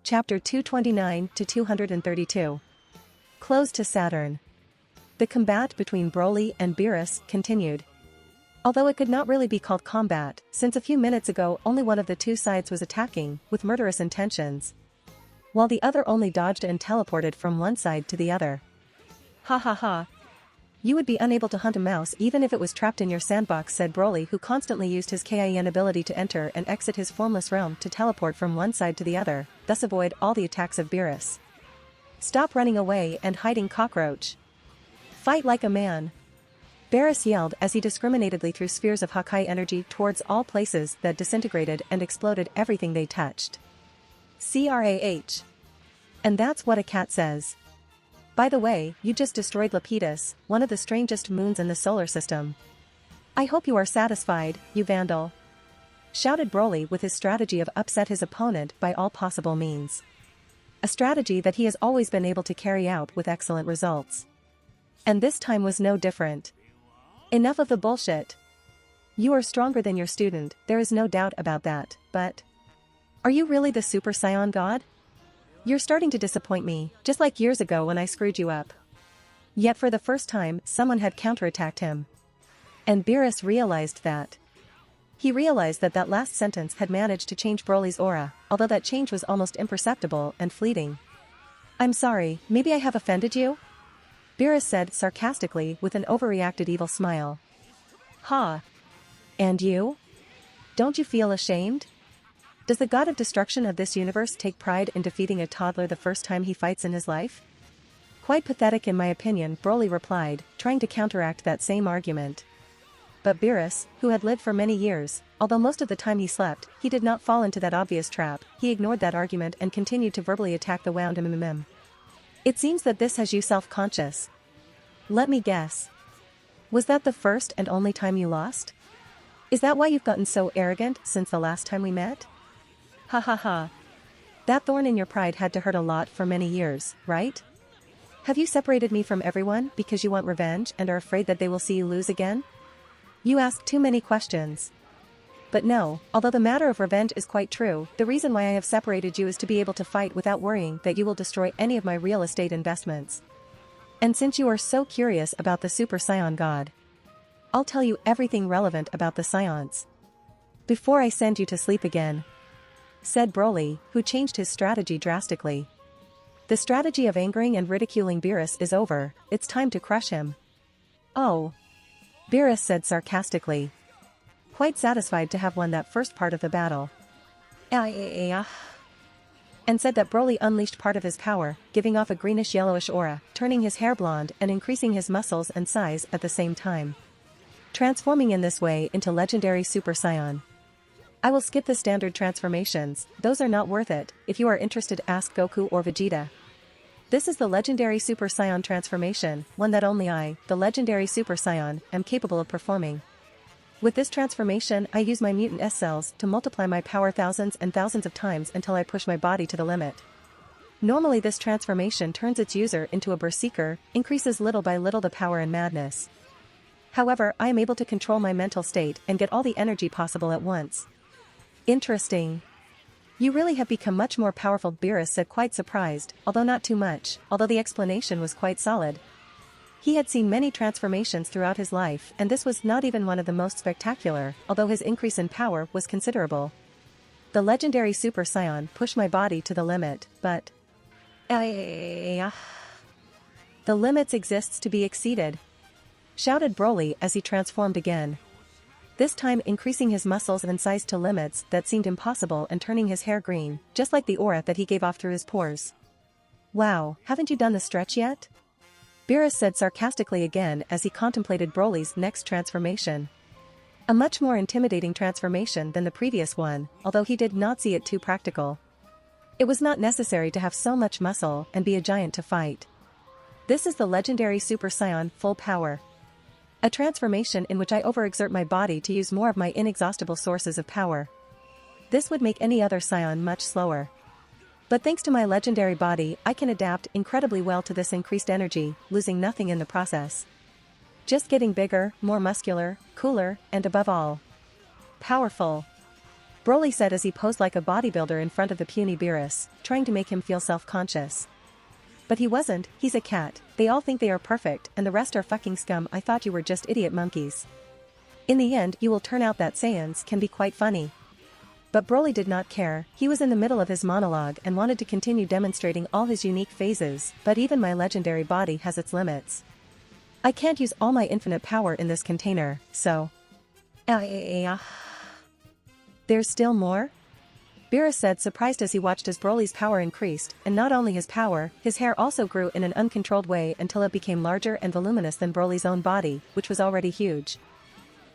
Chapter 229 to 232. Close to Saturn. The combat between Broly and Beerus continued. Although it could not really be called combat, since a few minutes ago only one of the two sides was attacking, with murderous intentions, while the other only dodged and teleported from one side to the other. Ha ha ha. You would be unable to hunt a mouse even if it was trapped in your sandbox, said Broly, who constantly used his Kin ability to enter and exit his formless realm to teleport from one side to the other, thus avoid all the attacks of Beerus. Stop running away and hiding, cockroach. Fight like a man. Beerus yelled as he discriminately threw spheres of Hakai energy towards all places that disintegrated and exploded everything they touched. Crah. And that's what a cat says. By the way, you just destroyed Lepidus, one of the strangest moons in the solar system. I hope you are satisfied, you vandal. Shouted Broly with his strategy of upset his opponent by all possible means. A strategy that he has always been able to carry out with excellent results. And this time was no different. Enough of the bullshit. You are stronger than your student, there is no doubt about that, but... Are you really the Super Saiyan God? You're starting to disappoint me, just like years ago when I screwed you up. Yet for the first time, someone had counterattacked him. And Beerus realized that. He realized that that last sentence had managed to change Broly's aura, although that change was almost imperceptible and fleeting. I'm sorry, maybe I have offended you? Beerus said sarcastically with an overreacted evil smile. Ha! And you? Don't you feel ashamed? Does the god of destruction of this universe take pride in defeating a toddler the first time he fights in his life? Quite pathetic in my opinion, Broly replied, trying to counteract that same argument. But Beerus, who had lived for many years, although most of the time he slept, he did not fall into that obvious trap. He ignored that argument and continued to verbally attack the wound mm. It seems that this has you self-conscious. Let me guess. Was that the first and only time you lost? Is that why you've gotten so arrogant since the last time we met? Ha ha ha. That thorn in your pride had to hurt a lot for many years, right? Have you separated me from everyone because you want revenge and are afraid that they will see you lose again? You ask too many questions. But no, although the matter of revenge is quite true, the reason why I have separated you is to be able to fight without worrying that you will destroy any of my real estate investments. And since you are so curious about the Super Saiyan God, I'll tell you everything relevant about the Saiyans before I send you to sleep again, said Broly, who changed his strategy drastically. The strategy of angering and ridiculing Beerus is over, it's time to crush him. Oh. Beerus said sarcastically. Quite satisfied to have won that first part of the battle. And said that Broly unleashed part of his power, giving off a greenish-yellowish aura, turning his hair blonde and increasing his muscles and size at the same time, transforming in this way into Legendary Super Saiyan. I will skip the standard transformations, those are not worth it. If you are interested, ask Goku or Vegeta. This is the Legendary Super Saiyan transformation, one that only I, the Legendary Super Saiyan, am capable of performing. With this transformation I use my mutant S cells to multiply my power thousands and thousands of times until I push my body to the limit. Normally this transformation turns its user into a berserker, increases little by little the power and madness. However, I am able to control my mental state and get all the energy possible at once. Interesting. You really have become much more powerful, Beerus said, quite surprised, although not too much, although the explanation was quite solid. He had seen many transformations throughout his life and this was not even one of the most spectacular, although his increase in power was considerable. The Legendary Super Saiyan pushed my body to the limit, but... The limits exists to be exceeded, shouted Broly as he transformed again. This time increasing his muscles and size to limits that seemed impossible and turning his hair green, just like the aura that he gave off through his pores. Wow, haven't you done the stretch yet? Beerus said sarcastically again as he contemplated Broly's next transformation. A much more intimidating transformation than the previous one, although he did not see it too practical. It was not necessary to have so much muscle and be a giant to fight. This is the Legendary Super Saiyan full power. A transformation in which I overexert my body to use more of my inexhaustible sources of power. This would make any other Saiyan much slower. But thanks to my legendary body, I can adapt incredibly well to this increased energy, losing nothing in the process. Just getting bigger, more muscular, cooler, and above all, powerful. Broly said as he posed like a bodybuilder in front of the puny Beerus, trying to make him feel self-conscious. But he wasn't, he's a cat, they all think they are perfect and the rest are fucking scum. I thought you were just idiot monkeys. In the end you will turn out that Saiyans can be quite funny. But Broly did not care, he was in the middle of his monologue and wanted to continue demonstrating all his unique phases, but even my legendary body has its limits. I can't use all my infinite power in this container, so... There's still more? Beerus said, surprised as he watched as Broly's power increased, and not only his power, his hair also grew in an uncontrolled way until it became larger and voluminous than Broly's own body, which was already huge.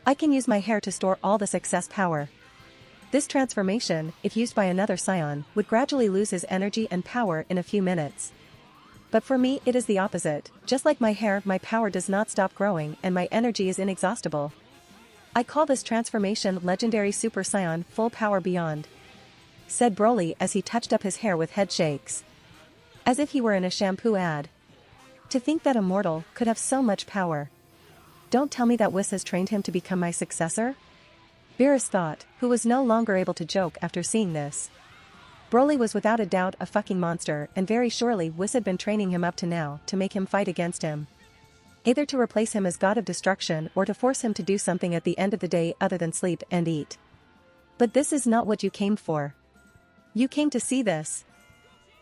I can use my hair to store all this excess power. This transformation, if used by another Saiyan, would gradually lose his energy and power in a few minutes. But for me it is the opposite, just like my hair, my power does not stop growing and my energy is inexhaustible. I call this transformation Legendary Super Saiyan Full Power Beyond, said Broly as he touched up his hair with head shakes. As if he were in a shampoo ad. To think that a mortal could have so much power. Don't tell me that Whis has trained him to become my successor? Beerus thought, who was no longer able to joke after seeing this. Broly was without a doubt a fucking monster and very surely Whis had been training him up to now to make him fight against him. Either to replace him as god of destruction or to force him to do something at the end of the day other than sleep and eat. But this is not what you came for. You came to see this.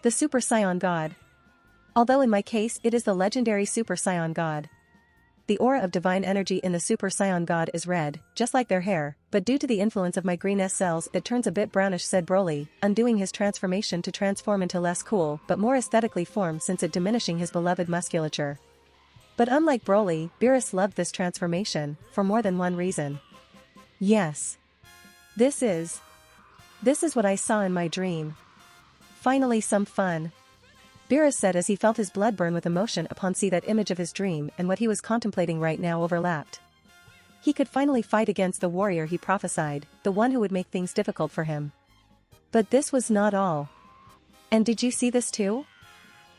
The Super Saiyan God. Although in my case it is the Legendary Super Saiyan God. The aura of divine energy in the Super Saiyan God is red, just like their hair, but due to the influence of my green S cells it turns a bit brownish, said Broly, undoing his transformation to transform into less cool but more aesthetically form since it diminishing his beloved musculature. But unlike Broly, Beerus loved this transformation, for more than one reason. Yes. This is what I saw in my dream. Finally some fun. Beerus said as he felt his blood burn with emotion upon seeing that image of his dream and what he was contemplating right now overlapped. He could finally fight against the warrior he prophesied, the one who would make things difficult for him. But this was not all. And did you see this too?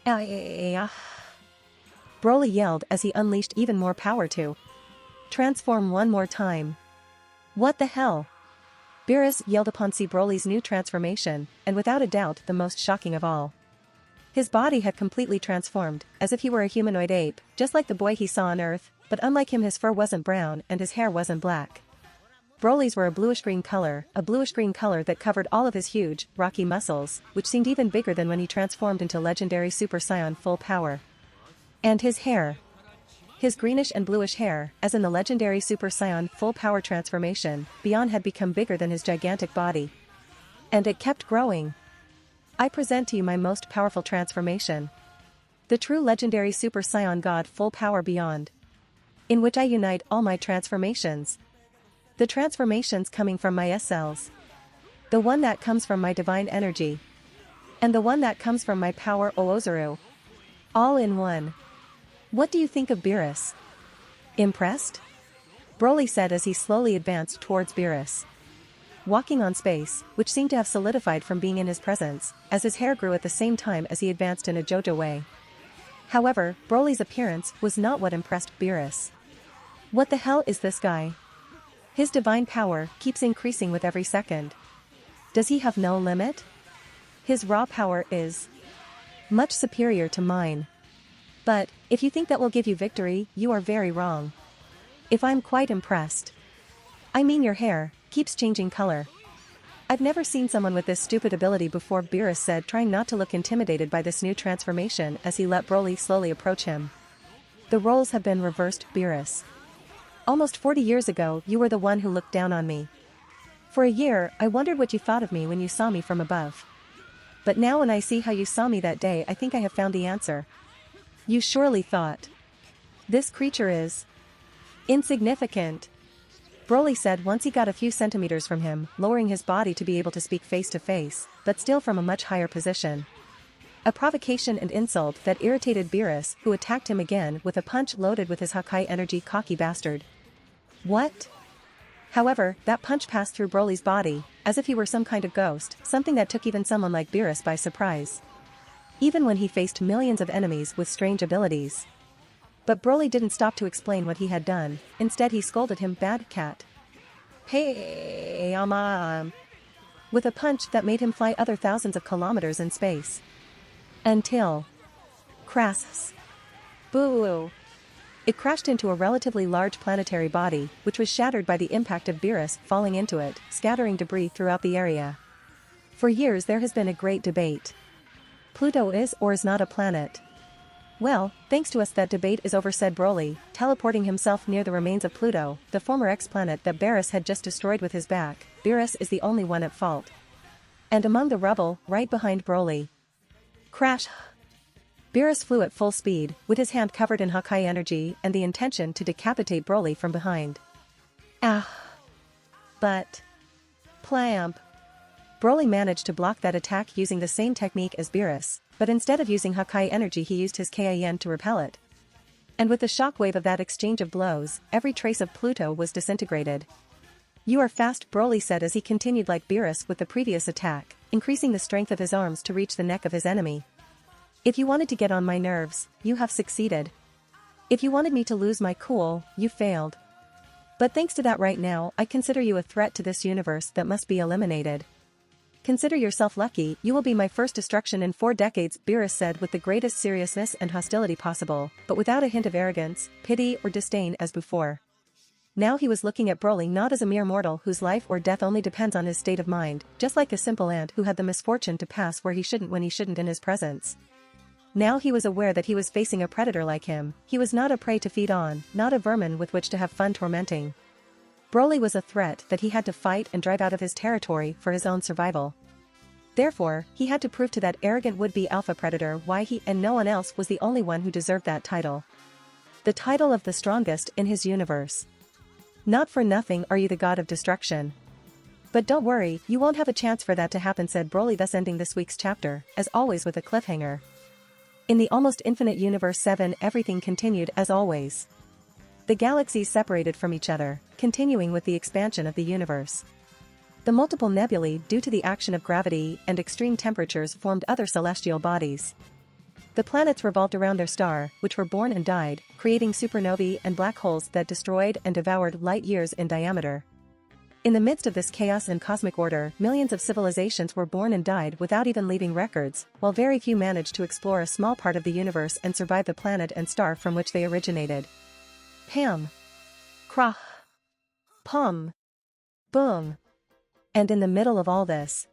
Broly yelled as he unleashed even more power to transform one more time. What the hell? Beerus yelled upon seeing Broly's new transformation, and without a doubt the most shocking of all. His body had completely transformed, as if he were a humanoid ape, just like the boy he saw on Earth, but unlike him his fur wasn't brown and his hair wasn't black. Broly's were a bluish-green color that covered all of his huge, rocky muscles, which seemed even bigger than when he transformed into Legendary Super Saiyan Full Power. And his hair. His greenish and bluish hair, as in the Legendary Super Saiyan Full Power transformation, beyond had become bigger than his gigantic body. And it kept growing. I present to you my most powerful transformation. The true Legendary Super Saiyan God Full Power Beyond. In which I unite all my transformations. The transformations coming from my S cells. The one that comes from my divine energy. And the one that comes from my power Oozuru. All in one. What do you think of Beerus? Impressed? Broly said as he slowly advanced towards Beerus. Walking on space, which seemed to have solidified from being in his presence, as his hair grew at the same time as he advanced in a JoJo way. However, Broly's appearance was not what impressed Beerus. What the hell is this guy? His divine power keeps increasing with every second. Does he have no limit? His raw power is much superior to mine. But, if you think that will give you victory, you are very wrong. If I'm quite impressed. I mean your hair keeps changing color. I've never seen someone with this stupid ability before, Beerus said, trying not to look intimidated by this new transformation as he let Broly slowly approach him. The roles have been reversed, Beerus. Almost 40 years ago you were the one who looked down on me. For a year I wondered what you thought of me when you saw me from above. But now when I see how you saw me that day I think I have found the answer. You surely thought. This creature is insignificant. Broly said once he got a few centimeters from him, lowering his body to be able to speak face to face, but still from a much higher position. A provocation and insult that irritated Beerus, who attacked him again with a punch loaded with his Hakai energy. Cocky bastard. What? However, that punch passed through Broly's body, as if he were some kind of ghost, something that took even someone like Beerus by surprise. Even when he faced millions of enemies with strange abilities. But Broly didn't stop to explain what he had done, instead he scolded him, bad cat. Hey, with a punch that made him fly other thousands of kilometers in space. Until... crash. Boo! It crashed into a relatively large planetary body, which was shattered by the impact of Beerus falling into it, scattering debris throughout the area. For years there has been a great debate. Pluto is or is not a planet. Well, thanks to us that debate is over, said Broly, teleporting himself near the remains of Pluto, the former ex-planet that Beerus had just destroyed with his back. Beerus is the only one at fault. And among the rubble, right behind Broly. Crash! Beerus flew at full speed, with his hand covered in HaHaHa energy and the intention to decapitate Broly from behind. Ah! But... Plamp! Broly managed to block that attack using the same technique as Beerus, but instead of using HaHaHa energy he used his Kan to repel it. And with the shockwave of that exchange of blows, every trace of Pluto was disintegrated. You are fast, Broly said as he continued like Beerus with the previous attack, increasing the strength of his arms to reach the neck of his enemy. If you wanted to get on my nerves, you have succeeded. If you wanted me to lose my cool, you failed. But thanks to that right now I consider you a threat to this universe that must be eliminated. Consider yourself lucky, you will be my first destruction in 4 decades, Beerus said with the greatest seriousness and hostility possible, but without a hint of arrogance, pity or disdain as before. Now he was looking at Broly not as a mere mortal whose life or death only depends on his state of mind, just like a simple ant who had the misfortune to pass where he shouldn't when he shouldn't in his presence. Now he was aware that he was facing a predator like him, he was not a prey to feed on, not a vermin with which to have fun tormenting. Broly was a threat that he had to fight and drive out of his territory for his own survival. Therefore, he had to prove to that arrogant would-be alpha predator why he and no one else was the only one who deserved that title. The title of the strongest in his universe. Not for nothing are you the god of destruction. But don't worry, you won't have a chance for that to happen, said Broly, thus ending this week's chapter, as always with a cliffhanger. In the almost infinite universe 7 everything continued as always. The galaxies separated from each other, continuing with the expansion of the universe. The multiple nebulae due to the action of gravity and extreme temperatures formed other celestial bodies. The planets revolved around their star, which were born and died, creating supernovae and black holes that destroyed and devoured light years in diameter. In the midst of this chaos and cosmic order, millions of civilizations were born and died without even leaving records, while very few managed to explore a small part of the universe and survive the planet and star from which they originated. Pam. Krah. Pum. Boom. And in the middle of all this,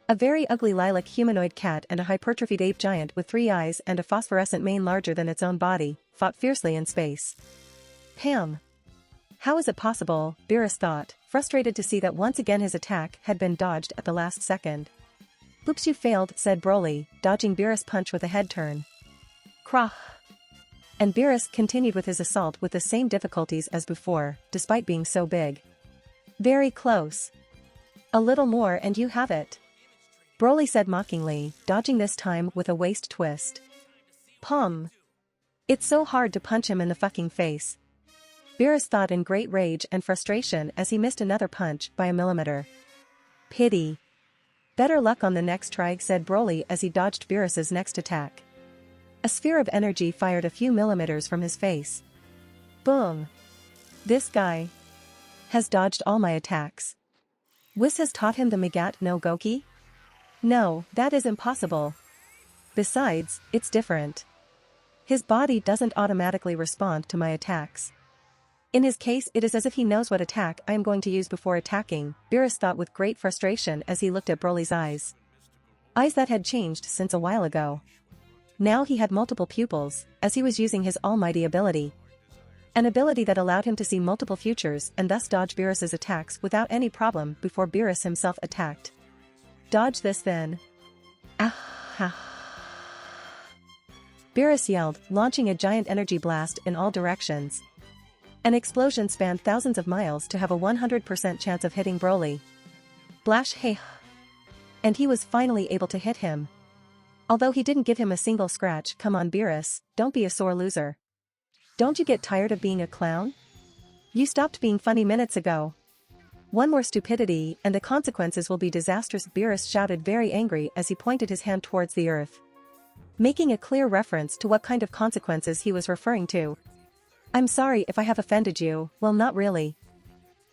a very ugly lilac humanoid cat and a hypertrophied ape giant with 3 eyes and a phosphorescent mane larger than its own body, fought fiercely in space. Pam. How is it possible, Beerus thought, frustrated to see that once again his attack had been dodged at the last second. Oops, you failed, said Broly, dodging Beerus' punch with a head turn. Krah. And Beerus continued with his assault with the same difficulties as before, despite being so big. Very close. A little more and you have it. Broly said mockingly, dodging this time with a waist twist. Pum. It's so hard to punch him in the fucking face. Beerus thought in great rage and frustration as he missed another punch by a millimeter. Pity. Better luck on the next try, said Broly as he dodged Beerus's next attack. A sphere of energy fired a few millimeters from his face. Boom. This guy has dodged all my attacks. Whis has taught him the Magat no Goki? No, that is impossible. Besides, it's different. His body doesn't automatically respond to my attacks. In his case it is as if he knows what attack I am going to use before attacking, Beerus thought with great frustration as he looked at Broly's eyes. Eyes that had changed since a while ago. Now he had multiple pupils, as he was using his almighty ability. An ability that allowed him to see multiple futures and thus dodge Beerus's attacks without any problem before Beerus himself attacked. Dodge this then. Ah ha. Beerus yelled, launching a giant energy blast in all directions. An explosion spanned thousands of miles to have a 100% chance of hitting Broly. Blash hey. And he was finally able to hit him. Although he didn't give him a single scratch. Come on Beerus, don't be a sore loser. Don't you get tired of being a clown? You stopped being funny minutes ago. One more stupidity and the consequences will be disastrous, Beerus shouted, very angry as he pointed his hand towards the earth. Making a clear reference to what kind of consequences he was referring to. I'm sorry if I have offended you, well not really.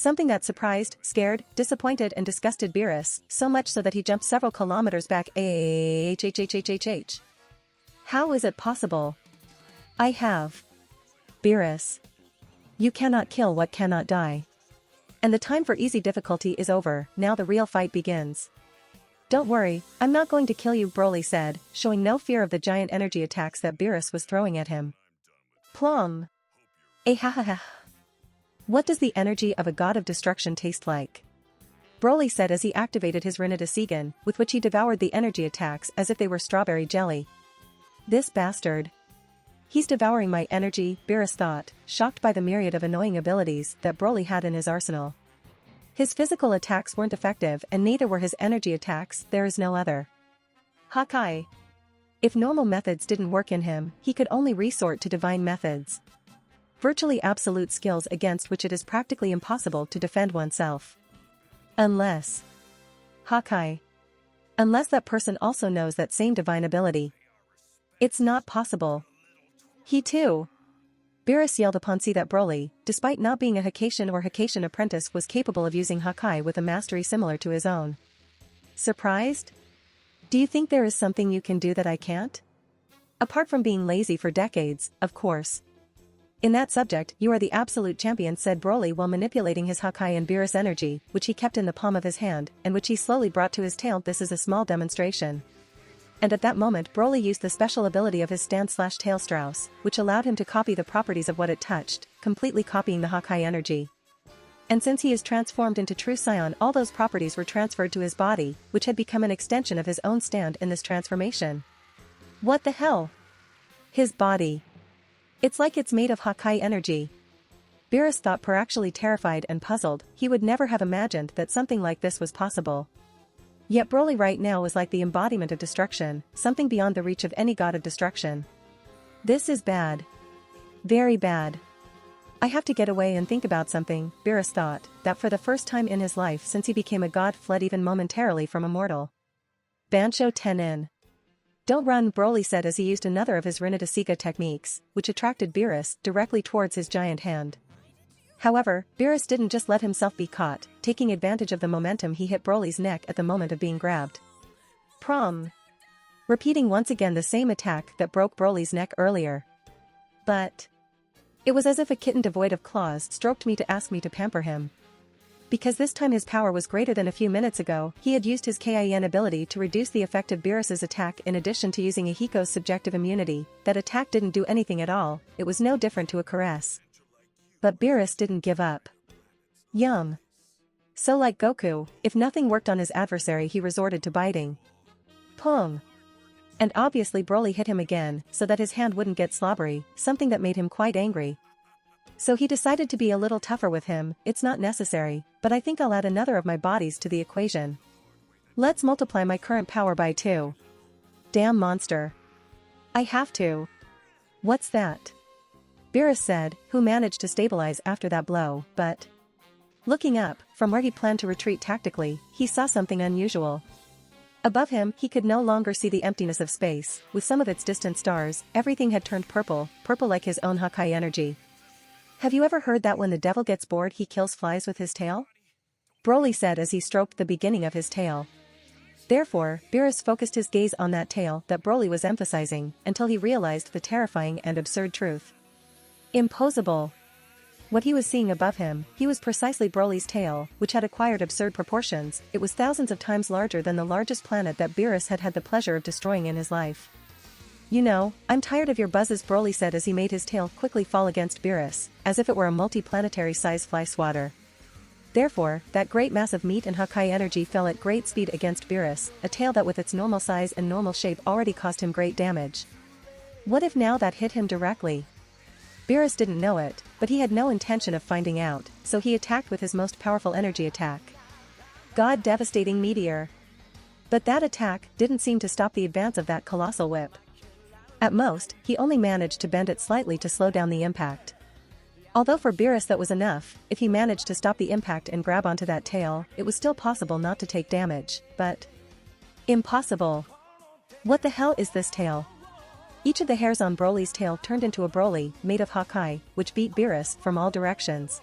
Something that surprised, scared, disappointed and disgusted Beerus, so much so that he jumped several kilometers back. How is it possible? I have. Beerus. You cannot kill what cannot die. And the time for easy difficulty is over, now the real fight begins. Don't worry, I'm not going to kill you, Broly said, showing no fear of the giant energy attacks that Beerus was throwing at him. Plum. HaHaHa. What does the energy of a god of destruction taste like? Broly said as he activated his reincarnate, with which he devoured the energy attacks as if they were strawberry jelly. This bastard. He's devouring my energy, Beerus thought, shocked by the myriad of annoying abilities that Broly had in his arsenal. His physical attacks weren't effective and neither were his energy attacks, there is no other. HaHaHa. If normal methods didn't work in him, he could only resort to divine methods. Virtually absolute skills against which it is practically impossible to defend oneself. Unless. HaHaHa. Unless that person also knows that same divine ability. It's not possible. He too. Beerus yelled upon seeing that Broly, despite not being a Hakashian or Hakashian apprentice, was capable of using HaHaHa with a mastery similar to his own. Surprised? Do you think there is something you can do that I can't? Apart from being lazy for decades, of course. In that subject, you are the absolute champion, said Broly while manipulating his HaHaHa and Beerus energy, which he kept in the palm of his hand, and which he slowly brought to his tail. This is a small demonstration. And at that moment Broly used the special ability of his stand/tail Strauss, which allowed him to copy the properties of what it touched, completely copying the HaHaHa energy. And since he is transformed into true Saiyan, all those properties were transferred to his body, which had become an extension of his own stand in this transformation. What the hell? His body. It's like it's made of HaHaHa energy. Beerus thought, actually terrified and puzzled. He would never have imagined that something like this was possible. Yet Broly right now was like the embodiment of destruction, something beyond the reach of any god of destruction. This is bad. Very bad. I have to get away and think about something, Beerus thought, that for the first time in his life since he became a god fled even momentarily from a mortal. Bansho Tenin. Don't run, Broly said as he used another of his Rinnedaseeka techniques, which attracted Beerus directly towards his giant hand. However, Beerus didn't just let himself be caught, taking advantage of the momentum he hit Broly's neck at the moment of being grabbed. Prom. Repeating once again the same attack that broke Broly's neck earlier. But. It was as if a kitten devoid of claws stroked me to ask me to pamper him. Because this time his power was greater than a few minutes ago, he had used his Kin ability to reduce the effect of Beerus's attack in addition to using Ahiko's subjective immunity. That attack didn't do anything at all, it was no different to a caress. But Beerus didn't give up. Yum. So like Goku, if nothing worked on his adversary he resorted to biting. Pung. And obviously Broly hit him again, so that his hand wouldn't get slobbery, something that made him quite angry. So he decided to be a little tougher with him. It's not necessary, but I think I'll add another of my bodies to the equation. Let's multiply my current power by 2. Damn monster. I have to. What's that? Beerus said, who managed to stabilize after that blow, but... Looking up, from where he planned to retreat tactically, he saw something unusual. Above him, he could no longer see the emptiness of space, with some of its distant stars. Everything had turned purple like his own HaHaHa energy. Have you ever heard that when the devil gets bored he kills flies with his tail? Broly said as he stroked the beginning of his tail. Therefore, Beerus focused his gaze on that tail that Broly was emphasizing, until he realized the terrifying and absurd truth. Impossible. What he was seeing above him, he was precisely Broly's tail, which had acquired absurd proportions. It was thousands of times larger than the largest planet that Beerus had had the pleasure of destroying in his life. You know, I'm tired of your buzzes, Broly said as he made his tail quickly fall against Beerus, as if it were a multi-planetary size fly swatter. Therefore, that great mass of meat and HaHaHa energy fell at great speed against Beerus, a tail that with its normal size and normal shape already caused him great damage. What if now that hit him directly? Beerus didn't know it, but he had no intention of finding out, so he attacked with his most powerful energy attack. God Devastating Meteor. But that attack didn't seem to stop the advance of that colossal whip. At most, he only managed to bend it slightly to slow down the impact. Although for Beerus that was enough, if he managed to stop the impact and grab onto that tail, it was still possible not to take damage, but... Impossible. What the hell is this tail? Each of the hairs on Broly's tail turned into a Broly, made of HaHaHa, which beat Beerus from all directions.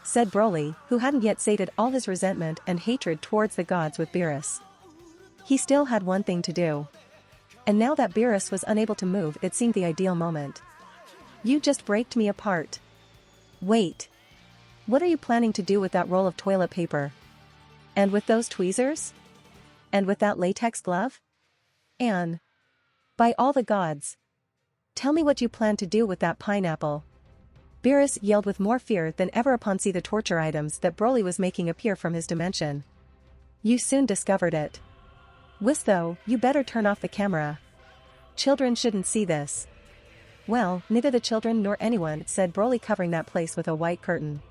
said Broly, who hadn't yet sated all his resentment and hatred towards the gods with Beerus. He still had one thing to do. And now that Beerus was unable to move, it seemed the ideal moment. You just breaked me apart. Wait. What are you planning to do with that roll of toilet paper? And with those tweezers? And with that latex glove? And by all the gods, tell me what you plan to do with that pineapple. Beerus yelled with more fear than ever upon seeing the torture items that Broly was making appear from his dimension. You soon discovered it. Whis though, you better turn off the camera. Children shouldn't see this. Well, neither the children nor anyone, said Broly, covering that place with a white curtain.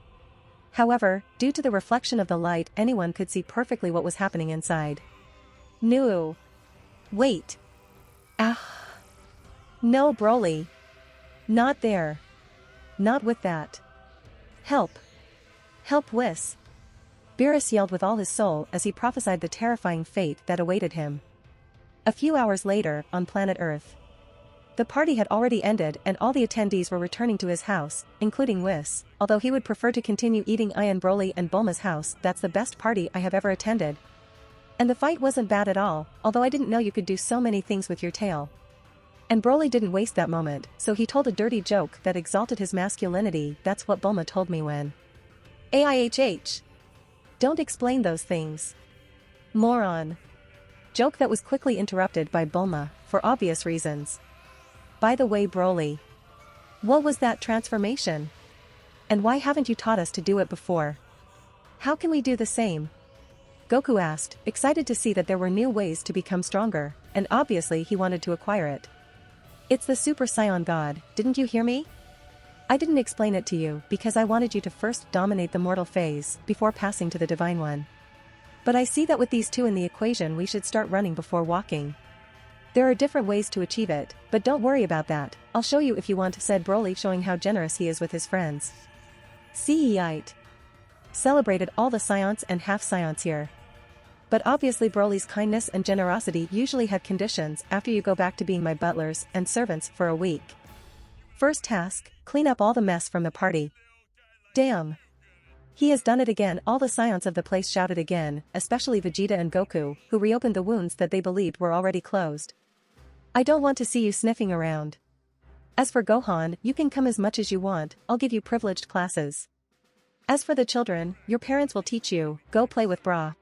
However, due to the reflection of the light, anyone could see perfectly what was happening inside. No. Wait. Ah. No, Broly. Not there. Not with that. Help. Help, Whis. Beerus yelled with all his soul as he prophesied the terrifying fate that awaited him. A few hours later, on planet Earth. The party had already ended and all the attendees were returning to his house, including Whis, although he would prefer to continue eating in Broly and Bulma's house. That's the best party I have ever attended. And the fight wasn't bad at all, although I didn't know you could do so many things with your tail. And Broly didn't waste that moment, so he told a dirty joke that exalted his masculinity. That's what Bulma told me when. AIHH. Don't explain those things. Moron. Joke that was quickly interrupted by Bulma, for obvious reasons. By the way, Broly. What was that transformation? And why haven't you taught us to do it before? How can we do the same? Goku asked, excited to see that there were new ways to become stronger, and obviously he wanted to acquire it. It's the Super Saiyan God, didn't you hear me? I didn't explain it to you because I wanted you to first dominate the mortal phase before passing to the divine one. But I see that with these two in the equation we should start running before walking. There are different ways to achieve it, but don't worry about that, I'll show you if you want, said Broly, showing how generous he is with his friends. Seeite. Celebrated all the Saiyans and half-Saiyans here. But obviously Broly's kindness and generosity usually had conditions. After you go back to being my butlers and servants for a week. First task, clean up all the mess from the party. Damn. He has done it again. All the Saiyans of the place shouted again, especially Vegeta and Goku, who reopened the wounds that they believed were already closed. I don't want to see you sniffing around. As for Gohan, you can come as much as you want, I'll give you privileged classes. As for the children, your parents will teach you, go play with Bra.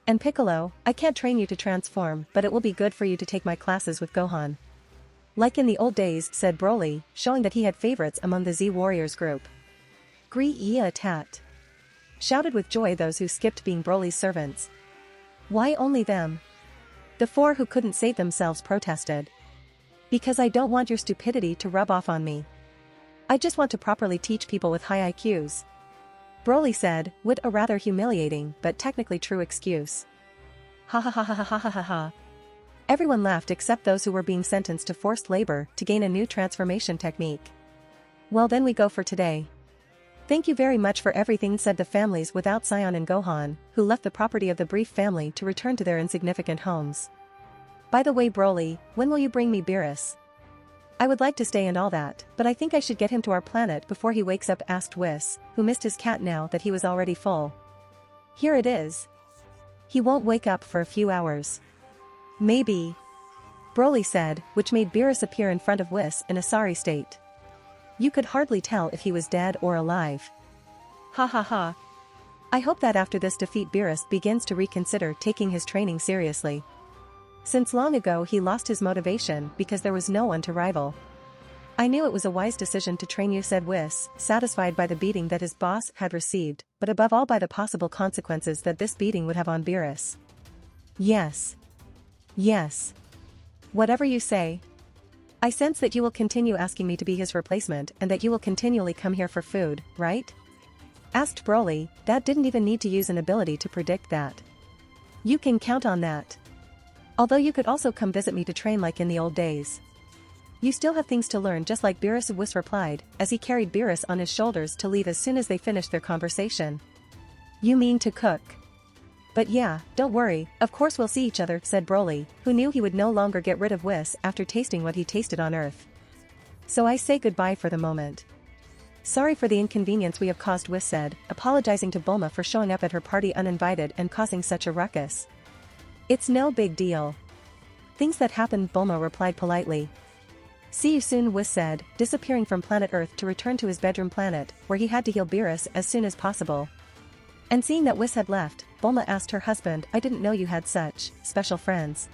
And Piccolo, I can't train you to transform, but it will be good for you to take my classes with Gohan. Like in the old days, said Broly, showing that he had favorites among the Z Warriors group. Gree tat. Shouted with joy those who skipped being Broly's servants. Why only them? The four who couldn't save themselves protested. Because I don't want your stupidity to rub off on me. I just want to properly teach people with high IQs. Broly said, with a rather humiliating but technically true excuse. Ha ha ha ha ha ha ha ha. Everyone laughed except those who were being sentenced to forced labor to gain a new transformation technique. Well, then we go for today. Thank you very much for everything, said the families without Saiyan and Gohan, who left the property of the brief family to return to their insignificant homes. By the way, Broly, when will you bring me Beerus? I would like to stay and all that, but I think I should get him to our planet before he wakes up, asked Whis, who missed his cat now that he was already full. Here it is. He won't wake up for a few hours. Maybe. Broly said, which made Beerus appear in front of Whis in a sorry state. You could hardly tell if he was dead or alive. Ha ha ha. I hope that after this defeat Beerus begins to reconsider taking his training seriously. Since long ago he lost his motivation because there was no one to rival. I knew it was a wise decision to train you, said Whis, satisfied by the beating that his boss had received, but above all by the possible consequences that this beating would have on Beerus. Yes. Yes. Whatever you say. I sense that you will continue asking me to be his replacement and that you will continually come here for food, right? Asked Broly, that didn't even need to use an ability to predict that. You can count on that. Although you could also come visit me to train like in the old days. You still have things to learn, just like Beerus, Whis replied, as he carried Beerus on his shoulders to leave as soon as they finished their conversation. You mean to cook? But yeah, don't worry, of course we'll see each other, said Broly, who knew he would no longer get rid of Whis after tasting what he tasted on Earth. So I say goodbye for the moment. Sorry for the inconvenience we have caused, Whis said, apologizing to Bulma for showing up at her party uninvited and causing such a ruckus. It's no big deal. Things that happened, Bulma replied politely. See you soon, Whis said, disappearing from planet Earth to return to his bedroom planet, where he had to heal Beerus as soon as possible. And seeing that Whis had left, Bulma asked her husband, I didn't know you had such special friends.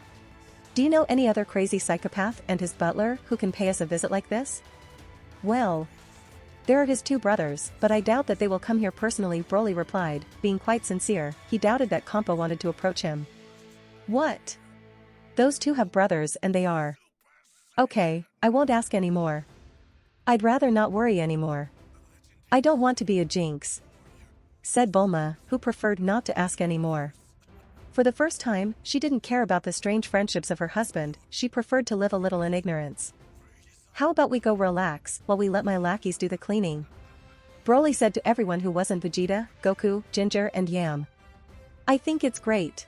Do you know any other crazy psychopath and his butler who can pay us a visit like this? Well, there are his two brothers, but I doubt that they will come here personally, Broly replied, being quite sincere. He doubted that Compa wanted to approach him. What? Those two have brothers and they are. Okay, I won't ask anymore. I'd rather not worry anymore. I don't want to be a jinx, said Bulma, who preferred not to ask anymore. For the first time, she didn't care about the strange friendships of her husband, she preferred to live a little in ignorance. How about we go relax while we let my lackeys do the cleaning? Broly said to everyone who wasn't Vegeta, Goku, Ginger and Yam. I think it's great,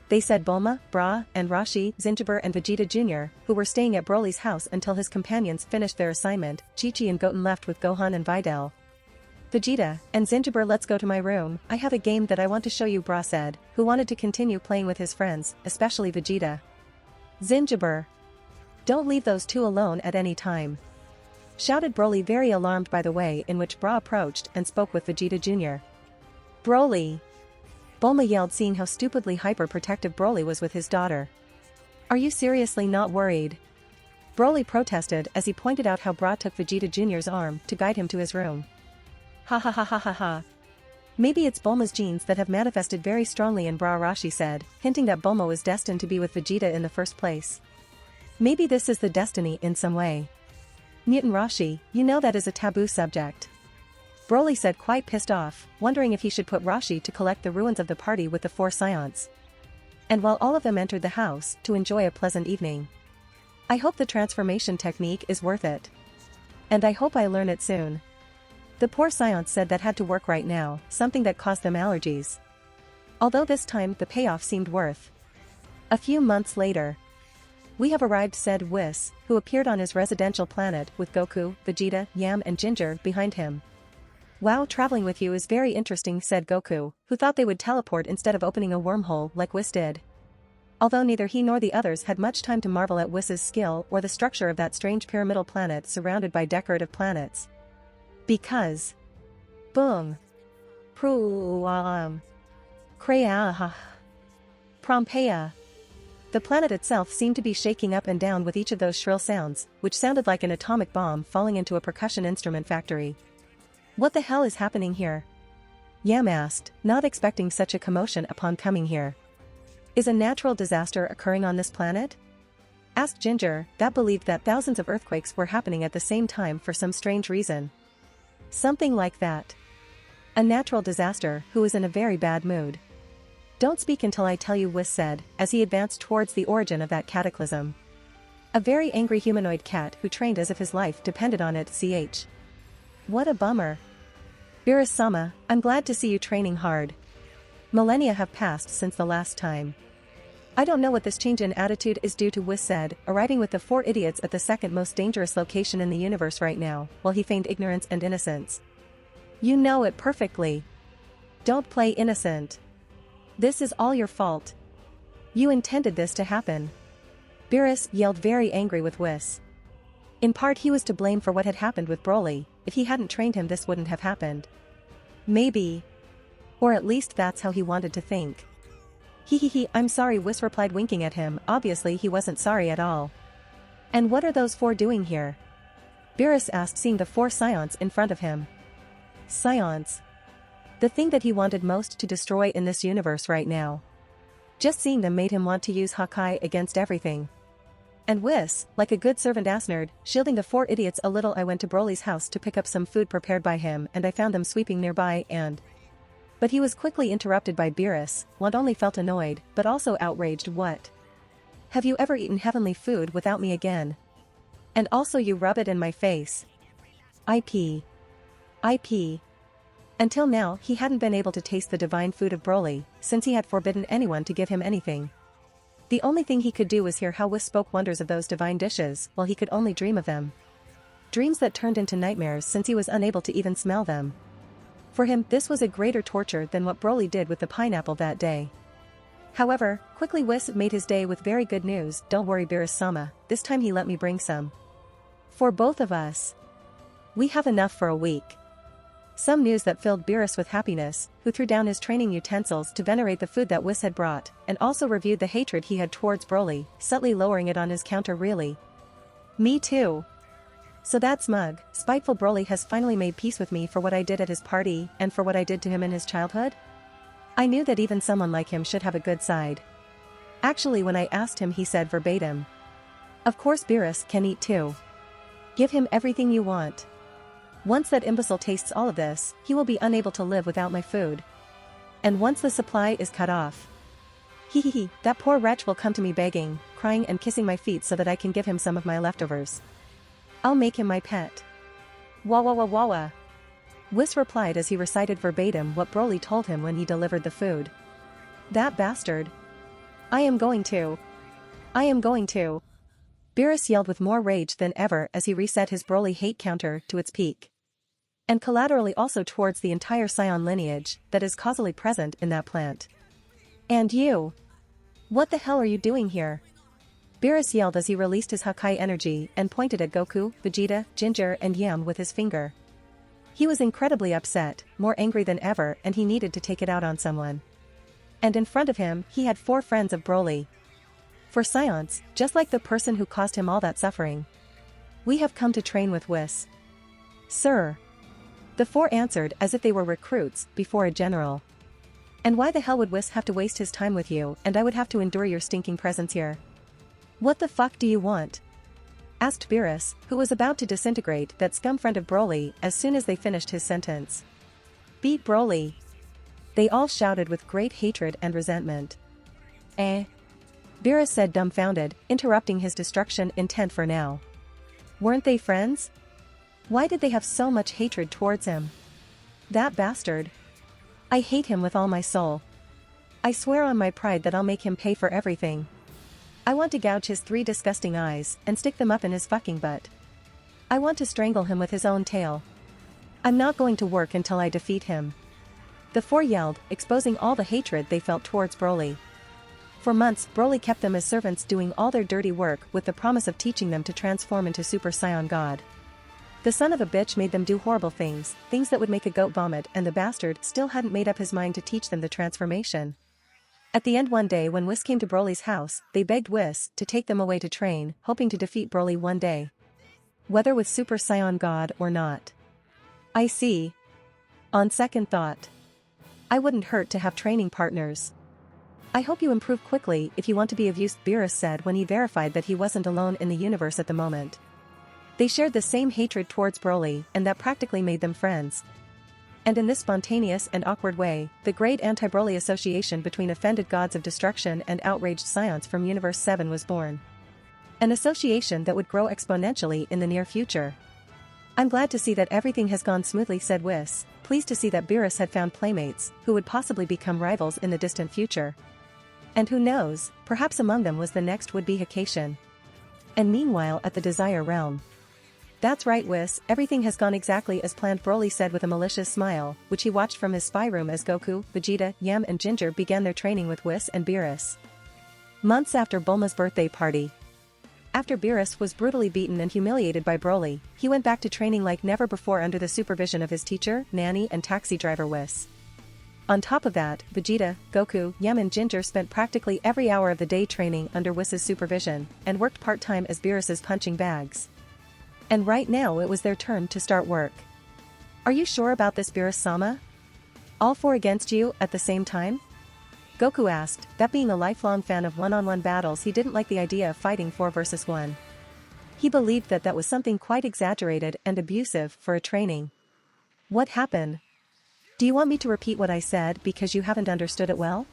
they said. Bulma, Bra, and Rashi, Zinjibur and Vegeta Jr., who were staying at Broly's house until his companions finished their assignment. Chi-Chi and Goten left with Gohan and Videl. Vegeta and Zinjibur, let's go to my room, I have a game that I want to show you, Bra said, who wanted to continue playing with his friends, especially Vegeta. Zinjibur, don't leave those two alone at any time, shouted Broly, very alarmed by the way in which Bra approached and spoke with Vegeta Jr. Broly, Bulma yelled, seeing how stupidly hyper-protective Broly was with his daughter. Are you seriously not worried? Broly protested as he pointed out how Bra took Vegeta Jr.'s arm to guide him to his room. Ha ha ha ha ha ha. Maybe it's Bulma's genes that have manifested very strongly in Bra, Rashi said, hinting that Bulma was destined to be with Vegeta in the first place. Maybe this is the destiny in some way. Newton, Rashi, you know that is a taboo subject, Broly said, quite pissed off, wondering if he should put Rashi to collect the ruins of the party with the 4 Saiyans. And while all of them entered the house to enjoy a pleasant evening. I hope the transformation technique is worth it. And I hope I learn it soon. The poor Saiyans said that had to work right now, something that caused them allergies. Although this time the payoff seemed worth. A few months later. We have arrived, said Whis, who appeared on his residential planet with Goku, Vegeta, Yam and Ginger behind him. Wow, traveling with you is very interesting, said Goku, who thought they would teleport instead of opening a wormhole like Whis did. Although neither he nor the others had much time to marvel at Whis' skill or the structure of that strange pyramidal planet surrounded by decorative planets. Because. Boom. Kreaha. Prompea. The planet itself seemed to be shaking up and down with each of those shrill sounds, which sounded like an atomic bomb falling into a percussion instrument factory. What the hell is happening here? Yam asked, not expecting such a commotion upon coming here. Is a natural disaster occurring on this planet? Asked Ginger, that believed that thousands of earthquakes were happening at the same time for some strange reason. Something like that. A natural disaster, who is in a very bad mood. Don't speak until I tell you, Whis said, as he advanced towards the origin of that cataclysm. A very angry humanoid cat who trained as if his life depended on it, ch. What a bummer. Beerus-sama, I'm glad to see you training hard. Millennia have passed since the last time. I don't know what this change in attitude is due to, Whis said, arriving with the 4 idiots at the second most dangerous location in the universe right now, while he feigned ignorance and innocence. You know it perfectly. Don't play innocent. This is all your fault. You intended this to happen. Beerus yelled, very angry with Whis. In part he was to blame for what had happened with Broly. If he hadn't trained him, this wouldn't have happened. Maybe. Or at least that's how he wanted to think. Hehehe, I'm sorry, Whis replied, winking at him. Obviously he wasn't sorry at all. And what are those 4 doing here? Beerus asked, seeing the 4 Saiyans in front of him. Saiyans. The thing that he wanted most to destroy in this universe right now. Just seeing them made him want to use Hakai against everything. And Whis, like a good servant Asnerd, shielding the 4 idiots a little. I went to Broly's house to pick up some food prepared by him and I found them sweeping nearby and... But he was quickly interrupted by Beerus, not only felt annoyed, but also outraged. What? Have you ever eaten heavenly food without me again? And also you rub it in my face. IP. Until now he hadn't been able to taste the divine food of Broly, since he had forbidden anyone to give him anything. The only thing he could do was hear how Whis spoke wonders of those divine dishes, while he could only dream of them. dreams that turned into nightmares since he was unable to even smell them. For him, this was a greater torture than what Broly did with the pineapple that day. However, quickly Whis made his day with very good news. Don't worry Beerus-sama, this time he let me bring some. For both of us. We have enough for a week. Some news that filled Beerus with happiness, who threw down his training utensils to venerate the food that Whis had brought, and also reviewed the hatred he had towards Broly, subtly lowering it on his counter. Really? Me too. So that smug, spiteful Broly has finally made peace with me for what I did at his party and for what I did to him in his childhood? I knew that even someone like him should have a good side. Actually, when I asked him, he said verbatim, "Of course Beerus can eat too. Give him everything you want. Once that imbecile tastes all of this, he will be unable to live without my food. And once the supply is cut off, that poor wretch will come to me begging, crying and kissing my feet so that I can give him some of my leftovers. I'll make him my pet." Wah wah wah wah wah. Whis replied as he recited verbatim what Broly told him when he delivered the food. That bastard. I am going to. Beerus yelled with more rage than ever as he reset his Broly hate counter to its peak. And collaterally also towards the entire Saiyan lineage that is causally present in that plant. And you? What the hell are you doing here? Beerus yelled as he released his Hakai energy and pointed at Goku, Vegeta, Ginger and Yam with his finger. He was incredibly upset, more angry than ever, and he needed to take it out on someone. And in front of him, he had 4 friends of Broly. For Saiyans, just like the person who caused him all that suffering. We have come to train with Whis. Sir. The 4 answered as if they were recruits before a general. And why the hell would Whis have to waste his time with you and I would have to endure your stinking presence here? What the fuck do you want? Asked Beerus, who was about to disintegrate that scum friend of Broly as soon as they finished his sentence. Beat Broly. They all shouted with great hatred and resentment. Beerus said dumbfounded, interrupting his destruction intent for now. Weren't they friends? Why did they have so much hatred towards him? That bastard. I hate him with all my soul. I swear on my pride that I'll make him pay for everything. I want to gouge his 3 disgusting eyes and stick them up in his fucking butt. I want to strangle him with his own tail. I'm not going to work until I defeat him. The 4 yelled, exposing all the hatred they felt towards Broly. For months, Broly kept them as servants doing all their dirty work with the promise of teaching them to transform into Super Saiyan God. The son of a bitch made them do horrible things that would make a goat vomit, and the bastard still hadn't made up his mind to teach them the transformation. At the end one day when Whis came to Broly's house, they begged Whis to take them away to train, hoping to defeat Broly one day. Whether with Super Saiyan God or not. I see. On second thought. I wouldn't hurt to have training partners. I hope you improve quickly if you want to be of use, Beerus said when he verified that he wasn't alone in the universe at the moment. They shared the same hatred towards Broly, and that practically made them friends. And in this spontaneous and awkward way, the great anti-Broly association between offended gods of destruction and outraged Saiyans from Universe 7 was born. An association that would grow exponentially in the near future. I'm glad to see that everything has gone smoothly, said Whis, pleased to see that Beerus had found playmates who would possibly become rivals in the distant future. And who knows, perhaps among them was the next would-be Hakaishin. And meanwhile at the Desire Realm. That's right Whis, everything has gone exactly as planned, Broly said with a malicious smile, which he watched from his spy room as Goku, Vegeta, Yam and Ginger began their training with Whis and Beerus. Months after Bulma's birthday party. After Beerus was brutally beaten and humiliated by Broly, he went back to training like never before under the supervision of his teacher, nanny and taxi driver Whis. On top of that, Vegeta, Goku, Yam and Ginger spent practically every hour of the day training under Whis' supervision, and worked part-time as Beerus' punching bags. And right now it was their turn to start work. Are you sure about this, Beerus-sama? All 4 against you at the same time? Goku asked, that being a lifelong fan of one-on-one battles, he didn't like the idea of fighting 4 versus 1. He believed that was something quite exaggerated and abusive for a training. What happened? Do you want me to repeat what I said because you haven't understood it well?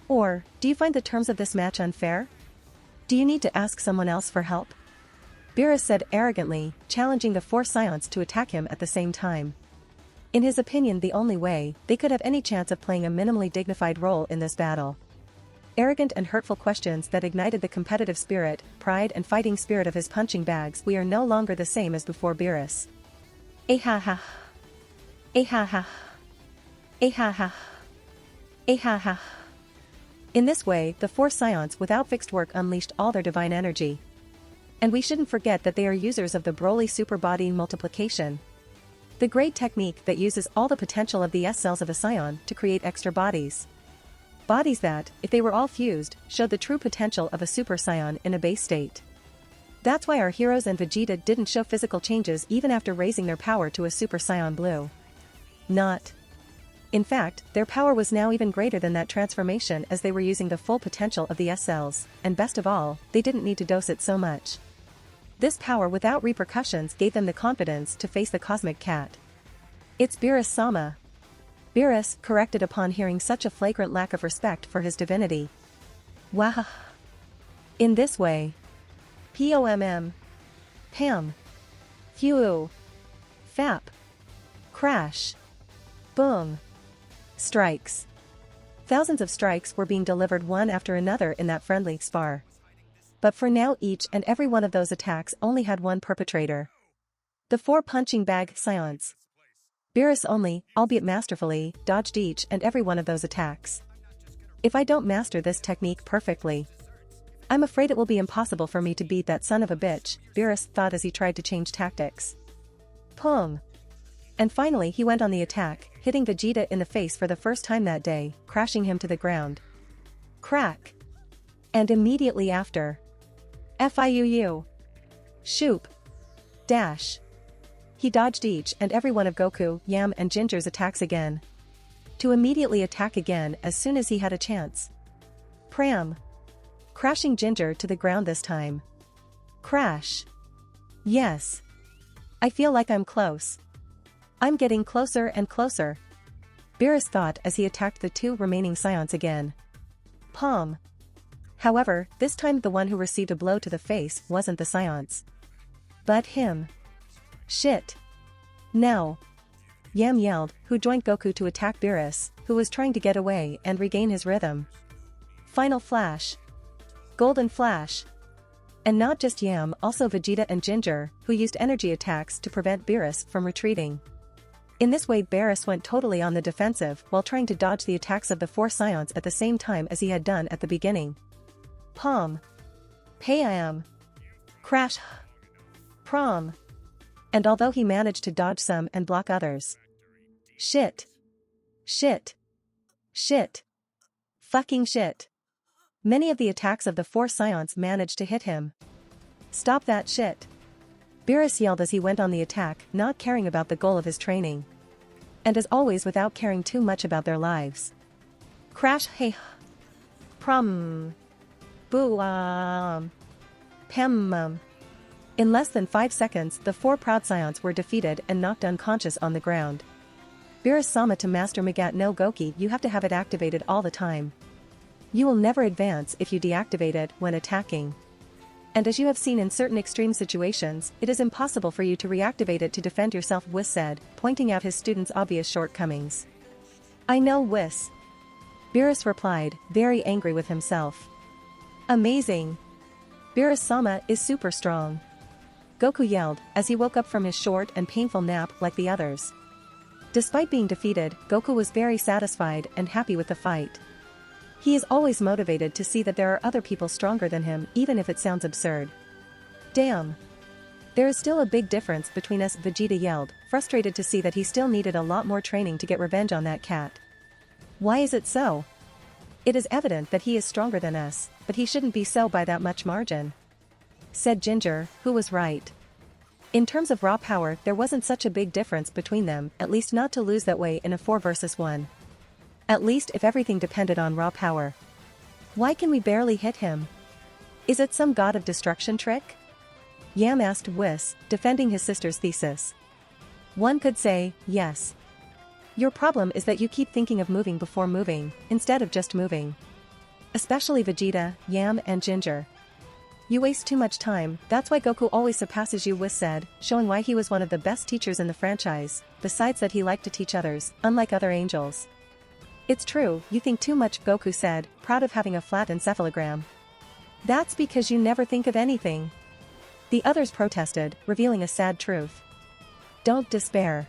Or, do you find the terms of this match unfair? Do you need to ask someone else for help? Beerus said arrogantly, challenging the 4 Saiyans to attack him at the same time. In his opinion, the only way they could have any chance of playing a minimally dignified role in this battle. Arrogant and hurtful questions that ignited the competitive spirit, pride and fighting spirit of his punching bags. We are no longer the same as before Beerus. HaHaHa. HaHaHa. HaHaHa. HaHaHa. In this way, the four Scions without fixed work unleashed all their divine energy. And we shouldn't forget that they are users of the Broly super body multiplication. The great technique that uses all the potential of the S cells of a Scion to create extra bodies. Bodies that, if they were all fused, showed the true potential of a Super Saiyan in a base state. That's why our heroes and Vegeta didn't show physical changes even after raising their power to a Super Saiyan Blue. Not. In fact, their power was now even greater than that transformation as they were using the full potential of the S cells, and best of all, they didn't need to dose it so much. This power without repercussions gave them the confidence to face the Cosmic Cat. It's Beerus-sama. Beerus corrected upon hearing such a flagrant lack of respect for his divinity. Wah. In this way. POMM. Pam. Phew. Fap. Crash. Boom. Strikes. Thousands of strikes were being delivered one after another in that friendly spar. But for now each and every one of those attacks only had one perpetrator. The four punching bag Scions. Beerus only, albeit masterfully, dodged each and every one of those attacks. If I don't master this technique perfectly, I'm afraid it will be impossible for me to beat that son of a bitch, Beerus thought as he tried to change tactics. Pong. And finally he went on the attack, hitting Vegeta in the face for the first time that day, crashing him to the ground. Crack. And immediately after. Fiuu. Shoop. Dash. He dodged each and every one of Goku, Yam and Ginger's attacks again. To immediately attack again as soon as he had a chance. Pram. Crashing Ginger to the ground this time. Crash. Yes. I feel like I'm close. I'm getting closer and closer. Beerus thought as he attacked the two remaining Scions again. Palm. However, this time the one who received a blow to the face wasn't the Scions, but him. Shit. No. Yam yelled, who joined Goku to attack Beerus, who was trying to get away and regain his rhythm. Final Flash. Golden Flash. And not just Yam, also Vegeta and Ginger, who used energy attacks to prevent Beerus from retreating. In this way Beerus went totally on the defensive while trying to dodge the attacks of the four Scions at the same time as he had done at the beginning. Palm. Pam. Crash. Prom. And although he managed to dodge some and block others. Shit. Shit. Shit. Fucking shit. Many of the attacks of the four Scions managed to hit him. Stop that shit. Beerus yelled as he went on the attack, not caring about the goal of his training. And as always without caring too much about their lives. Crash. Hey. Prom. Boom. Pam. In less than 5 seconds the four proud Scions were defeated and knocked unconscious on the ground. Beerus-sama to Master Magat no Goki, you have to have it activated all the time. You will never advance if you deactivate it when attacking. And as you have seen in certain extreme situations, it is impossible for you to reactivate it to defend yourself, Whis said, pointing out his student's obvious shortcomings. I know, Whis. Beerus replied, very angry with himself. Amazing. Beerus-sama is super strong. Goku yelled, as he woke up from his short and painful nap like the others. Despite being defeated, Goku was very satisfied and happy with the fight. He is always motivated to see that there are other people stronger than him, even if it sounds absurd. Damn. There is still a big difference between us, Vegeta yelled, frustrated to see that he still needed a lot more training to get revenge on that cat. Why is it so? It is evident that he is stronger than us, but he shouldn't be so by that much margin. Said Ginger, who was right. In terms of raw power there wasn't such a big difference between them, at least not to lose that way in a 4 versus 1. At least if everything depended on raw power. Why can we barely hit him? Is it some god of destruction trick? Yam asked Whis, defending his sister's thesis. One could say, yes. Your problem is that you keep thinking of moving before moving, instead of just moving. Especially Vegeta, Yam and Ginger. You waste too much time, that's why Goku always surpasses you, Whis said, showing why he was one of the best teachers in the franchise, besides that he liked to teach others, unlike other angels. It's true, you think too much, Goku said, proud of having a flat encephalogram. That's because you never think of anything. The others protested, revealing a sad truth. Don't despair.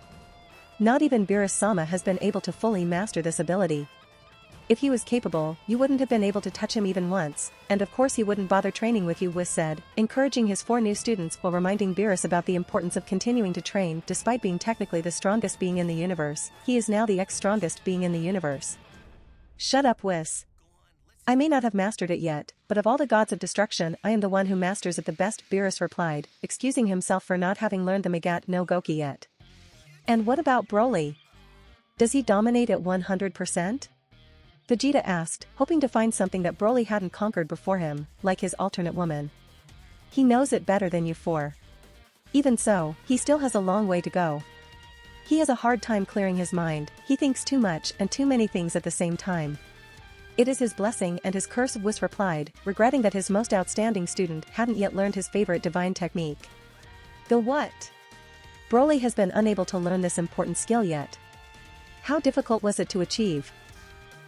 Not even Beerus-sama has been able to fully master this ability. If he was capable, you wouldn't have been able to touch him even once, and of course he wouldn't bother training with you, Whis said, encouraging his 4 new students while reminding Beerus about the importance of continuing to train. Despite being technically the strongest being in the universe, he is now the strongest being in the universe. Shut up, Whis. I may not have mastered it yet, but of all the gods of destruction I am the one who masters it the best, Beerus replied, excusing himself for not having learned the Magat no Goki yet. And what about Broly? Does he dominate at 100%? Vegeta asked, hoping to find something that Broly hadn't conquered before him, like his alternate woman. He knows it better than you 4. Even so, he still has a long way to go. He has a hard time clearing his mind, he thinks too much and too many things at the same time. It is his blessing and his curse, Whis replied, regretting that his most outstanding student hadn't yet learned his favorite divine technique. The what? Broly has been unable to learn this important skill yet. How difficult was it to achieve?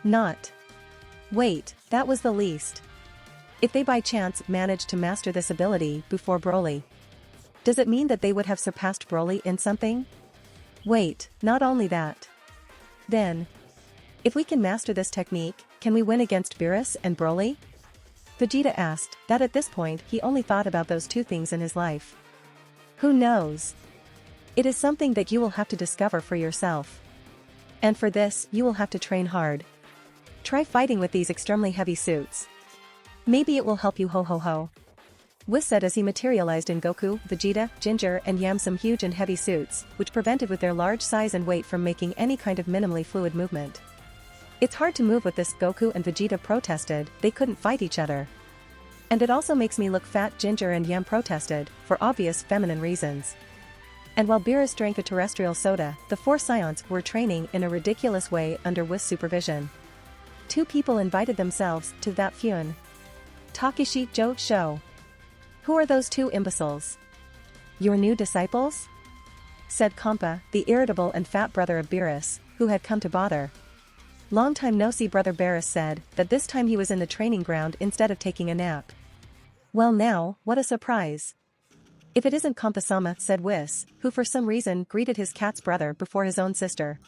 Not. Wait, that was the least. If they by chance managed to master this ability before Broly, does it mean that they would have surpassed Broly in something? Wait, not only that. Then, if we can master this technique, can we win against Beerus and Broly? Vegeta asked, that at this point he only thought about those 2 things in his life. Who knows? It is something that you will have to discover for yourself. And for this, you will have to train hard. Try fighting with these extremely heavy suits. Maybe it will help you, ho ho ho. Whis said as he materialized in Goku, Vegeta, Ginger and Yam some huge and heavy suits, which prevented with their large size and weight from making any kind of minimally fluid movement. It's hard to move with this, Goku and Vegeta protested, they couldn't fight each other. And it also makes me look fat, Ginger and Yam protested, for obvious feminine reasons. And while Beerus drank a terrestrial soda, the 4 Saiyans were training in a ridiculous way under Whis' supervision. 2 people invited themselves to that fun. Takeshi Joe show. Who are those 2 imbeciles? Your new disciples? Said Kampa, the irritable and fat brother of Beerus, who had come to bother. Long time no see, brother Beerus said, that this time he was in the training ground instead of taking a nap. Well now, what a surprise. If it isn't Kampa-sama, said Whis, who for some reason greeted his cat's brother before his own sister.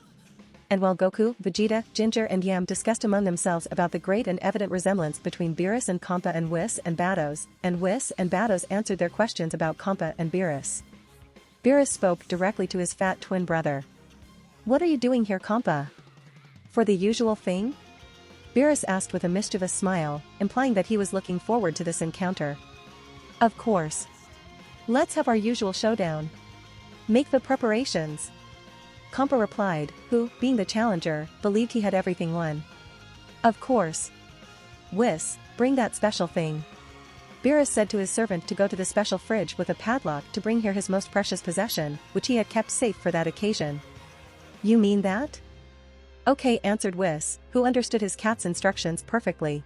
And while Goku, Vegeta, Ginger and Yam discussed among themselves about the great and evident resemblance between Beerus and Kampa and Whis and Bados answered their questions about Kampa and Beerus. Beerus spoke directly to his fat twin brother. What are you doing here, Kampa? For the usual thing? Beerus asked with a mischievous smile, implying that he was looking forward to this encounter. Of course. Let's have our usual showdown. Make the preparations. Kampa replied, who, being the challenger, believed he had everything won. Of course. Whis, bring that special thing. Beerus said to his servant to go to the special fridge with a padlock to bring here his most precious possession, which he had kept safe for that occasion. You mean that? Okay, answered Whis, who understood his cat's instructions perfectly.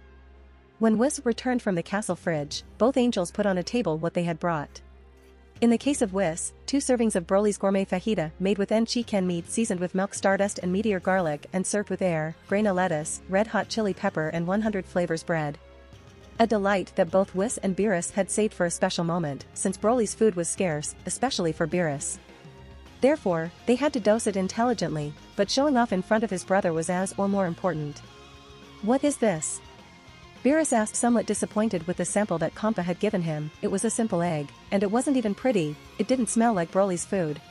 When Whis returned from the castle fridge, both angels put on a table what they had brought. In the case of Whis, 2 servings of Broly's gourmet fajita made with chicken meat seasoned with milk stardust and meteor garlic and served with graina lettuce, red-hot chili pepper and 100 flavors bread. A delight that both Whis and Beerus had saved for a special moment, since Broly's food was scarce, especially for Beerus. Therefore, they had to dose it intelligently, but showing off in front of his brother was as or more important. What is this? Beerus asked, somewhat disappointed with the sample that Kampa had given him. It was a simple egg, and it wasn't even pretty, it didn't smell like Broly's food.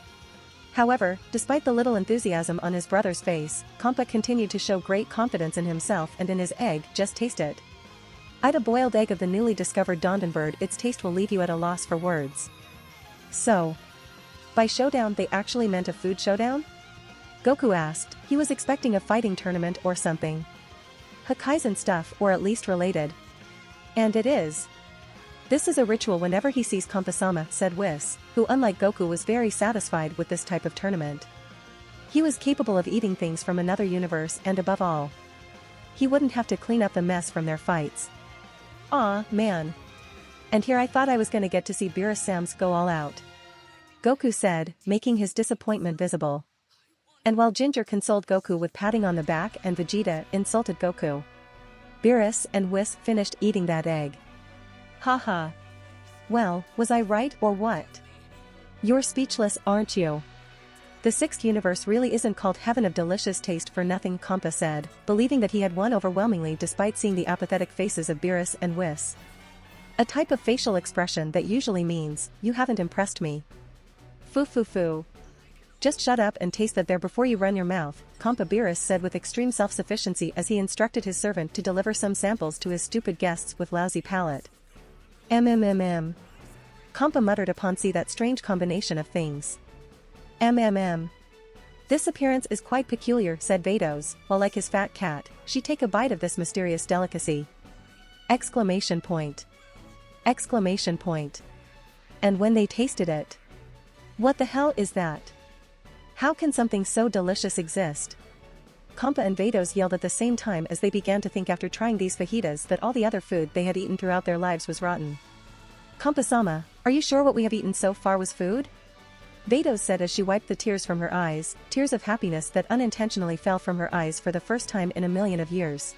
However, despite the little enthusiasm on his brother's face, Kampa continued to show great confidence in himself and in his egg. Just taste it. I'd a boiled egg of the newly discovered Dondenbird, its taste will leave you at a loss for words. So, by showdown they actually meant a food showdown? Goku asked, he was expecting a fighting tournament or something. Hokkaizen stuff, or at least related. And it is. This is a ritual whenever he sees Kampa-sama, said Whis, who unlike Goku was very satisfied with this type of tournament. He was capable of eating things from another universe and above all, he wouldn't have to clean up the mess from their fights. Aw, man. And here I thought I was gonna get to see Beerus Sams go all out. Goku said, making his disappointment visible. And while Ginger consoled Goku with patting on the back and Vegeta insulted Goku, Beerus and Whis finished eating that egg. Haha. Well, was I right or what? You're speechless, aren't you? The sixth universe really isn't called Heaven of Delicious Taste for nothing, Kompa said, believing that he had won overwhelmingly despite seeing the apathetic faces of Beerus and Whis. A type of facial expression that usually means, you haven't impressed me. Foo. Just shut up and taste that there before you run your mouth, Kompa Beerus said with extreme self-sufficiency as he instructed his servant to deliver some samples to his stupid guests with lousy palate. Kompa muttered upon seeing that strange combination of things. This appearance is quite peculiar, said Vados, while like his fat cat, she'd take a bite of this mysterious delicacy. Exclamation point. And when they tasted it. What the hell is that? How can something so delicious exist? Kompa and Vados yelled at the same time as they began to think after trying these fajitas that all the other food they had eaten throughout their lives was rotten. Kompa-sama, are you sure what we have eaten so far was food? Vados said as she wiped the tears from her eyes, tears of happiness that unintentionally fell from her eyes for the first time in a million of years.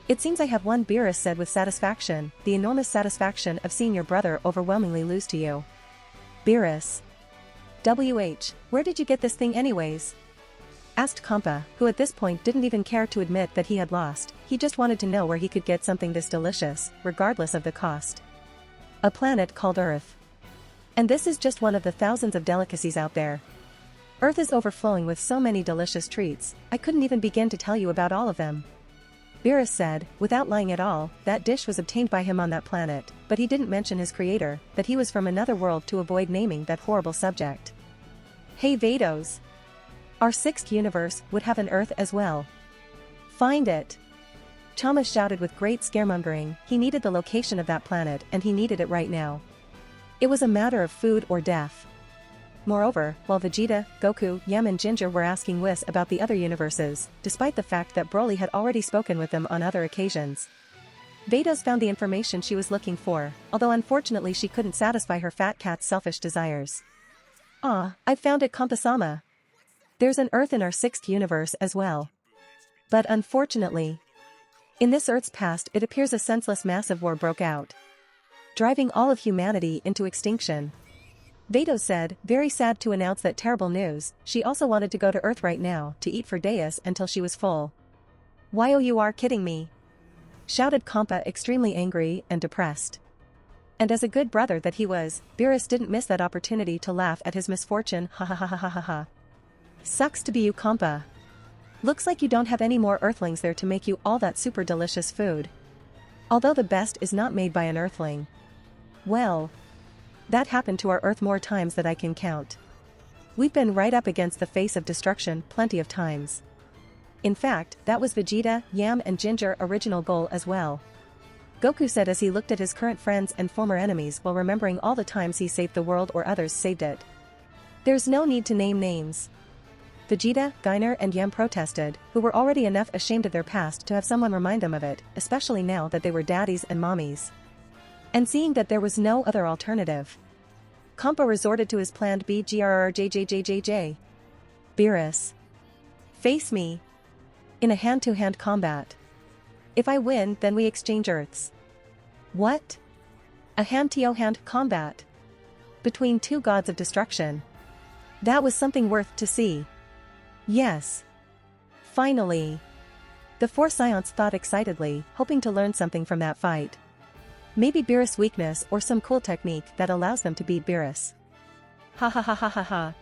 It seems I have won, Beerus said with satisfaction, the enormous satisfaction of seeing your brother overwhelmingly lose to you. Beerus. Where did you get this thing anyways? Asked Kompa, who at this point didn't even care to admit that he had lost, he just wanted to know where he could get something this delicious, regardless of the cost. A planet called Earth. And this is just one of the thousands of delicacies out there. Earth is overflowing with so many delicious treats, I couldn't even begin to tell you about all of them. Beerus said, without lying at all, that dish was obtained by him on that planet, but he didn't mention his creator, that he was from another world to avoid naming that horrible subject. Hey Vados! Our sixth universe would have an Earth as well. Find it! Chama shouted with great scaremongering, he needed the location of that planet and he needed it right now. It was a matter of food or death. Moreover, while Vegeta, Goku, Yam and Ginger were asking Whis about the other universes, despite the fact that Broly had already spoken with them on other occasions, Vados found the information she was looking for, although unfortunately she couldn't satisfy her fat cat's selfish desires. Ah, I found it, Kompa-sama. There's an Earth in our sixth universe as well. But unfortunately, in this Earth's past it appears a senseless massive war broke out, driving all of humanity into extinction. Vados said, very sad to announce that terrible news. She also wanted to go to Earth right now, to eat for days until she was full. Why, oh, you are kidding me? Shouted Kompa, extremely angry and depressed. And as a good brother that he was, Beerus didn't miss that opportunity to laugh at his misfortune. Ha. Sucks to be you, Kompa. Looks like you don't have any more Earthlings there to make you all that super delicious food. Although the best is not made by an Earthling. Well, that happened to our Earth more times than I can count. We've been right up against the face of destruction plenty of times. In fact, that was Vegeta, Yam and Ginger original goal as well. Goku said as he looked at his current friends and former enemies while remembering all the times he saved the world or others saved it. There's no need to name names. Vegeta, Gyner and Yam protested, who were already enough ashamed of their past to have someone remind them of it, especially now that they were daddies and mommies. And seeing that there was no other alternative, Kompa resorted to his planned BGRRJJJJJ. Beerus. Face me. In a hand-to-hand combat. If I win, then we exchange Earths. What? A hand-to-hand combat? Between two gods of destruction. That was something worth to see. Yes. Finally. The four Saiyans thought excitedly, hoping to learn something from that fight. Maybe Beerus' weakness or some cool technique that allows them to beat Beerus. Ha.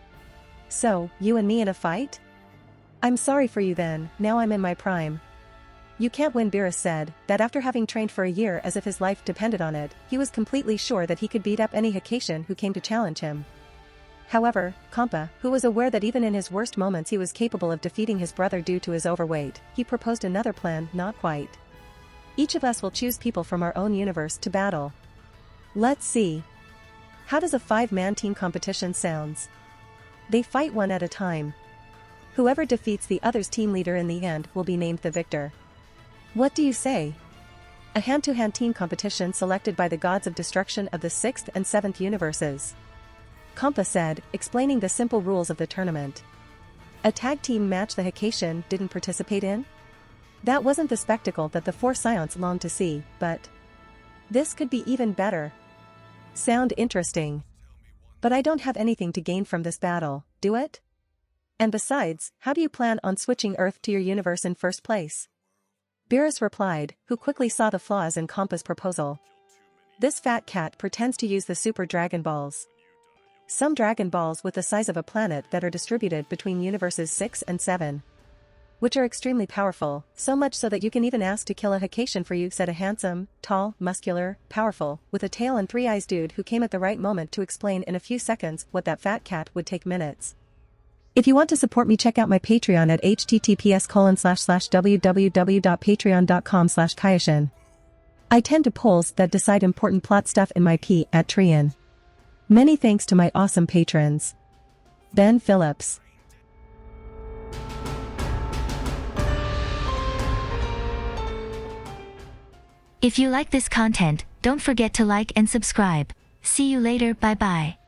So, you and me in a fight? I'm sorry for you then, now I'm in my prime. You can't win, Beerus said, that after having trained for a year as if his life depended on it, he was completely sure that he could beat up any HaHaHan who came to challenge him. However, Kompa, who was aware that even in his worst moments he was capable of defeating his brother due to his overweight, he proposed another plan, not quite. Each of us will choose people from our own universe to battle. Let's see. How does a 5-man team competition sounds? They fight one at a time. Whoever defeats the other's team leader in the end will be named the victor. What do you say? A hand-to-hand team competition selected by the gods of destruction of the 6th and 7th universes. Kompa said, explaining the simple rules of the tournament. A tag team match the Haitian didn't participate in? That wasn't the spectacle that the four Saiyans longed to see, but this could be even better. Sound interesting. But I don't have anything to gain from this battle, do it? And besides, how do you plan on switching Earth to your universe in first place? Beerus replied, who quickly saw the flaws in Kompa's proposal. This fat cat pretends to use the super Dragon Balls. Some Dragon Balls with the size of a planet that are distributed between universes 6 and 7. Which are extremely powerful, so much so that you can even ask to kill a Haitian for you, said a handsome, tall, muscular, powerful, with a tail and 3 eyes dude who came at the right moment to explain in a few seconds what that fat cat would take minutes. If you want to support me, check out my Patreon at https://www.patreon.com/Kaioshin. I tend to polls that decide important plot stuff in my P at Trian. Many thanks to my awesome patrons. Ben Phillips. If you like this content, don't forget to like and subscribe. See you later, bye bye.